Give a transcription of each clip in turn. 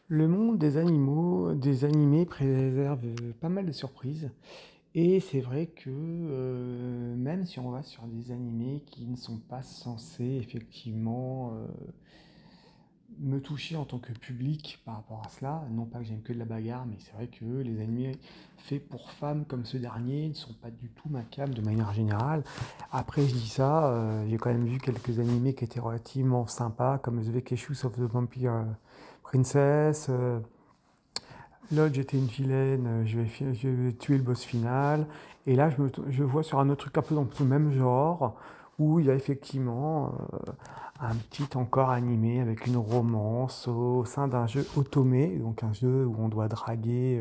Le monde des animaux, des animés préserve pas mal de surprises. Et c'est vrai que même si on va sur des animés qui ne sont pas censés effectivement me toucher en tant que public par rapport à cela, non pas que j'aime que de la bagarre, mais c'est vrai que les animés faits pour femmes comme ce dernier ne sont pas du tout ma came de manière générale. Après, je dis ça, j'ai quand même vu quelques animés qui étaient relativement sympas, comme The Vacations of the Vampire Princess. Lodge était une vilaine, je vais tuer le boss final. Et là, je vois sur un autre truc un peu dans le même genre, où il y a effectivement un petit encore animé avec une romance au sein d'un jeu automé, donc un jeu où on doit draguer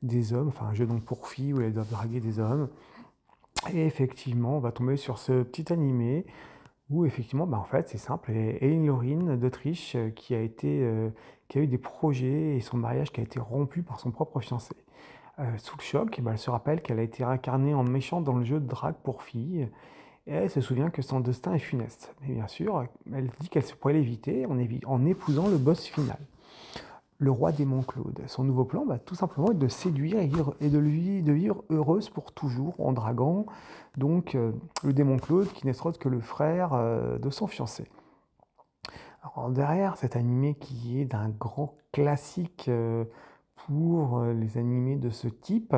des hommes, enfin un jeu donc pour filles où elles doivent draguer des hommes. Et effectivement, on va tomber sur ce petit animé où effectivement, bah, en fait, c'est simple, et Hélène Laurine d'Autriche qui a eu des projets et son mariage qui a été rompu par son propre fiancé. Sous le choc, eh ben, elle se rappelle qu'elle a été incarnée en méchante dans le jeu de drague pour filles, et elle se souvient que son destin est funeste. Mais bien sûr, elle dit qu'elle se pourrait l'éviter en épousant le boss final, le roi démon Claude. Son nouveau plan, bah, tout simplement, est de séduire de vivre heureuse pour toujours en draguant donc le démon Claude, qui n'est autre que le frère de son fiancé. Alors, derrière cet animé qui est d'un grand classique pour les animés de ce type,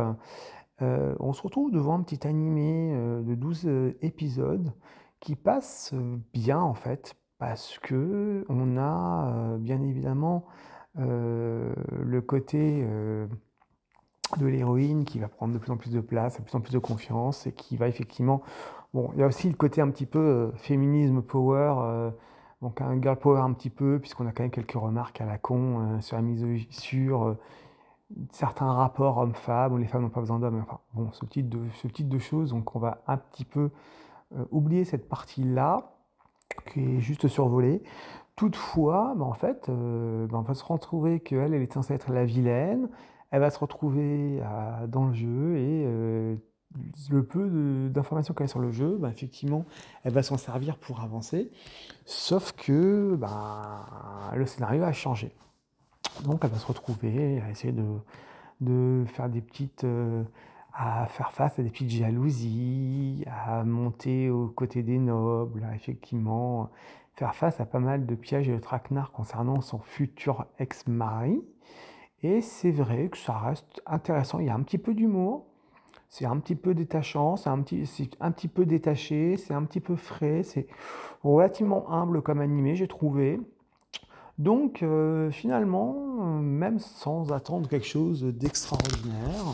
on se retrouve devant un petit animé de 12 épisodes qui passe bien en fait, parce que on a bien évidemment le côté de l'héroïne qui va prendre de plus en plus de place, de plus en plus de confiance, et qui va effectivement... Bon, il y a aussi le côté un petit peu féminisme power, donc un girl power un petit peu, puisqu'on a quand même quelques remarques à la con sur la misogynie, sur certains rapports hommes-femmes, où les femmes n'ont pas besoin d'hommes, enfin bon, ce type de choses, donc on va un petit peu oublier cette partie-là, qui est juste survolée. Toutefois, bah, en fait, bah, on va se retrouver qu'elle, elle est censée être la vilaine, elle va se retrouver dans le jeu, et le peu d'informations qu'elle a sur le jeu, bah, effectivement, elle va s'en servir pour avancer, sauf que bah, le scénario a changé. Donc elle va se retrouver à essayer de faire des petites... à faire face à des petites jalousies, à monter aux côtés des nobles, à effectivement faire face à pas mal de pièges et de traquenards concernant son futur ex-mari. Et c'est vrai que ça reste intéressant, il y a un petit peu d'humour, c'est un petit peu détachant, c'est un petit peu détaché, c'est un petit peu frais, c'est relativement humble comme animé, j'ai trouvé. Donc finalement, même sans attendre quelque chose d'extraordinaire,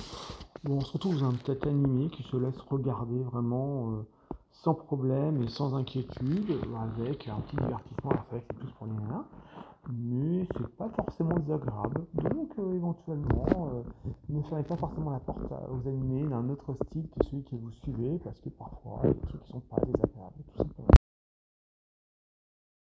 bon, on se retrouve dans un petit animé qui se laisse regarder vraiment sans problème et sans inquiétude, avec un petit divertissement. Alors c'est vrai que c'est plus pour les nanas, mais c'est pas forcément désagréable. Donc éventuellement, ne fermez pas forcément la porte aux animés d'un autre style que celui que vous suivez, parce que parfois, il y a des trucs qui sont pas désagréables, tout simplement.